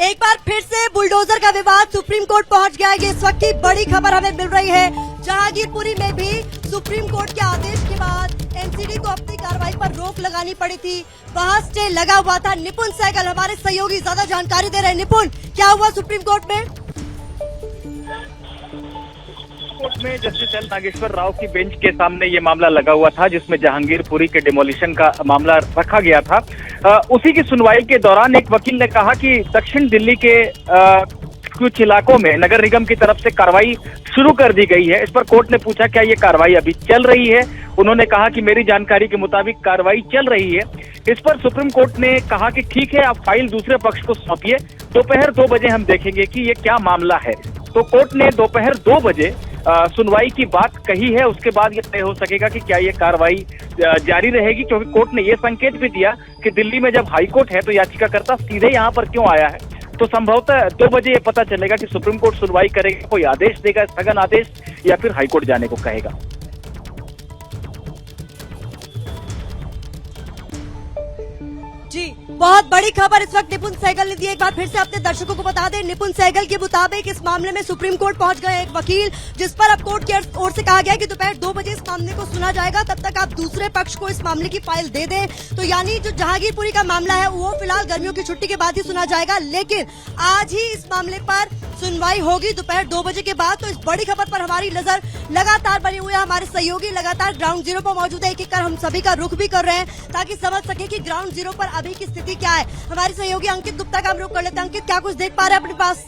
एक बार फिर से बुलडोजर का विवाद सुप्रीम कोर्ट पहुंच गया है। ये इस वक्त की बड़ी खबर हमें मिल रही है। जहांगीरपुरी में भी सुप्रीम कोर्ट के आदेश के बाद एमसीडी को अपनी कार्रवाई पर रोक लगानी पड़ी थी। वहां स्टे लगा हुआ था। निपुण सहगल हमारे सहयोगी ज्यादा जानकारी दे रहे हैं। निपुण, क्या हुआ सुप्रीम कोर्ट में? कोर्ट में जस्टिस एल नागेश्वर राव की बेंच के सामने ये मामला लगा हुआ था, जिसमें जहांगीरपुरी के डिमोलिशन का मामला रखा गया था। उसी की सुनवाई के दौरान एक वकील ने कहा कि दक्षिण दिल्ली के कुछ इलाकों में नगर निगम की तरफ से कार्रवाई शुरू कर दी गई है। इस पर कोर्ट ने पूछा क्या ये कार्रवाई अभी चल रही है। उन्होंने कहा कि मेरी जानकारी के मुताबिक कार्रवाई चल रही है। इस पर सुप्रीम कोर्ट ने कहा कि ठीक है, आप फाइल दूसरे पक्ष को सौंपिए, दोपहर 2 बजे हम देखेंगे कि ये क्या मामला है। तो कोर्ट ने दोपहर 2 बजे सुनवाई की बात कही है। उसके बाद ये तय हो सकेगा कि क्या ये कार्रवाई जारी रहेगी, क्योंकि कोर्ट ने ये संकेत भी दिया कि दिल्ली में जब हाईकोर्ट है तो याचिकाकर्ता सीधे यहाँ पर क्यों आया है। तो संभवतः 2 बजे ये पता चलेगा कि सुप्रीम कोर्ट सुनवाई करेगा, कोई आदेश देगा, स्थगन आदेश, या फिर हाईकोर्ट जाने को कहेगा। जी, बहुत बड़ी खबर इस वक्त निपुण सहगल ने दी। एक बार फिर से अपने दर्शकों को बता दें, निपुण सहगल के मुताबिक इस मामले में सुप्रीम कोर्ट पहुंच गए एक वकील, जिस पर अब कोर्ट की ओर से कहा गया कि दोपहर 2 बजे इस मामले को सुना जाएगा। तब तक आप दूसरे पक्ष को इस मामले की फाइल दे दें। तो यानी जो जहांगीरपुरी का मामला है वो फिलहाल गर्मियों की छुट्टी के बाद ही सुना जाएगा, लेकिन आज ही इस मामले पर सुनवाई होगी दोपहर 2 बजे के बाद। तो इस बड़ी खबर पर हमारी नजर लगातार बनी हुई है। हमारे सहयोगी लगातार ग्राउंड जीरो पर मौजूद है। एक एक कर हम सभी का रुख भी कर रहे हैं ताकि समझ सके कि ग्राउंड जीरो पर अभी की स्थिति क्या है। हमारे सहयोगी अंकित गुप्ता का हम रुख कर लेते हैं। अंकित, क्या कुछ देख पा रहे हैं अपने पास?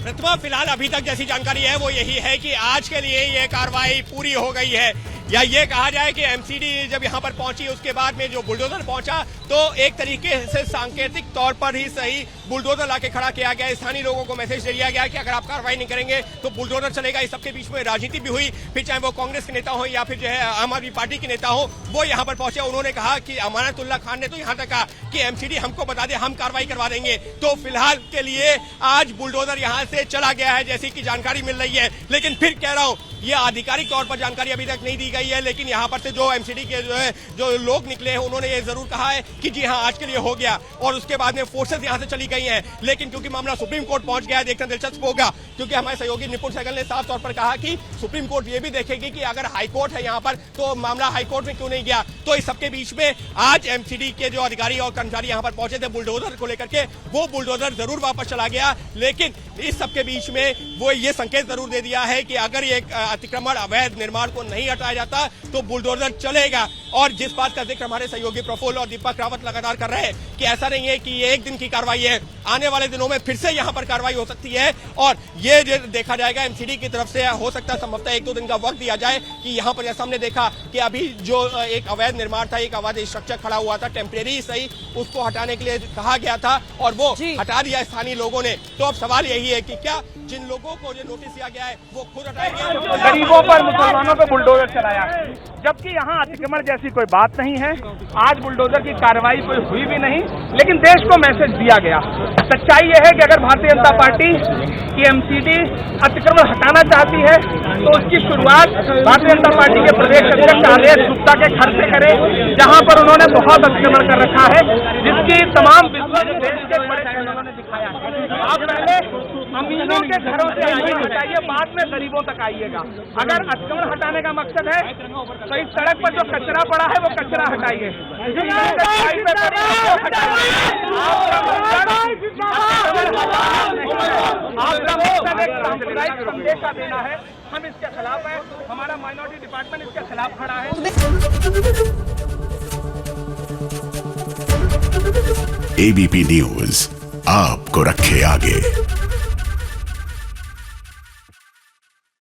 प्रतिभा, फिलहाल अभी तक जैसी जानकारी है वो यही है कि आज के लिए ये कार्रवाई पूरी हो गई है, या ये कहा जाए कि एमसीडी जब यहाँ पर पहुंची उसके बाद में जो बुलडोजर पहुंचा तो एक तरीके से सांकेतिक तौर पर ही सही बुलडोजर लाके खड़ा किया गया। स्थानीय लोगों को मैसेज दे दिया गया कि अगर आप कार्रवाई नहीं करेंगे तो बुलडोजर चलेगा। इस सबके बीच में राजनीति भी हुई, फिर चाहे वो कांग्रेस के नेता हो या फिर जो है आम आदमी पार्टी के नेता हो, वो यहाँ पर पहुंचे। उन्होंने कहा कि अमानतुल्लाह खान ने तो यहाँ तक कहा कि एमसीडी हमको बता दे, हम कार्रवाई करवा देंगे। तो फिलहाल के लिए आज बुलडोजर यहाँ से चला गया है जैसी की जानकारी मिल रही है। लेकिन फिर कह रहा हूँ, ये आधिकारिक तौर पर जानकारी अभी तक नहीं दी गई है, लेकिन यहाँ पर से जो एमसीडी के जो लोग निकले हैं उन्होंने ये जरूर कहा है कि जी हाँ, आज के लिए हो गया। और उसके बाद में फोर्सेस यहाँ से चली गई हैं। लेकिन क्योंकि मामला सुप्रीम कोर्ट पहुंच गया है, देखना दिलचस्प होगा, क्योंकि हमारे सहयोगी निपुण सहगल ने साफ तौर पर कहा कि सुप्रीम कोर्ट ये भी देखेगी कि अगर हाईकोर्ट है यहाँ पर तो मामला हाईकोर्ट में क्यों नहीं गया। तो इस सबके बीच में आज एमसीडी के जो अधिकारी और कर्मचारी यहाँ पर पहुंचे थे बुलडोजर को लेकर के, वो बुलडोजर जरूर वापस चला गया। लेकिन इस सबके बीच में वो ये संकेत जरूर दे दिया है कि अगर ये अतिक्रमण, अवैध निर्माण को नहीं हटाया जाता तो बुलडोजर चलेगा। और जिस बात का जिक्र हमारे सहयोगी प्रफुल्ल और दीपक रावत लगातार कर रहे हैं कि ऐसा नहीं है कि ये एक दिन की कार्रवाई है, आने वाले दिनों में फिर से यहाँ पर कार्रवाई हो सकती है। और ये देखा जाएगा एमसीडी की तरफ से, हो सकता है संभवतः 1-2 दिन का वक्त दिया जाए कि यहाँ पर जैसा हमने देखा कि अभी जो एक अवैध निर्माण था, एक अवैध स्ट्रक्चर खड़ा हुआ था, टेम्परेरी सही, उसको हटाने के लिए कहा गया था और वो हटा दिया स्थानीय लोगों ने। तो अब सवाल यही है कि क्या जिन लोगों को जो नोटिस दिया गया है वो खुद हटाएंगे? गरीबों पर, मुसलमानों पर बुलडोजर चलाया, जबकि यहाँ अतिक्रमण जैसी कोई बात नहीं है। आज बुलडोजर की कार्रवाई कोई हुई भी नहीं, लेकिन देश को मैसेज दिया गया। सच्चाई यह है कि अगर भारतीय जनता पार्टी की एमसीडी अतिक्रमण हटाना चाहती है तो उसकी शुरुआत भारतीय जनता पार्टी के प्रदेश अध्यक्ष आदेश गुप्ता के घर से करे, जहाँ पर उन्होंने बहुत अतिक्रमण कर रखा है, जिसकी तमाम देश के बड़े चैनलों ने दिखाया है। आप पहले अमीरों के घरों से आइए, हटाइए, बाद में गरीबों तक आइएगा। अगर अतिक्रमण हटाने का मकसद है तो इस सड़क पर जो कचरा पड़ा है वो कचरा हटाइए। संदेशा देना है, हम इसके खिलाफ है, हमारा माइनॉरिटी डिपार्टमेंट इसके खिलाफ खड़ा है। एबीपी न्यूज आपको रखे आगे।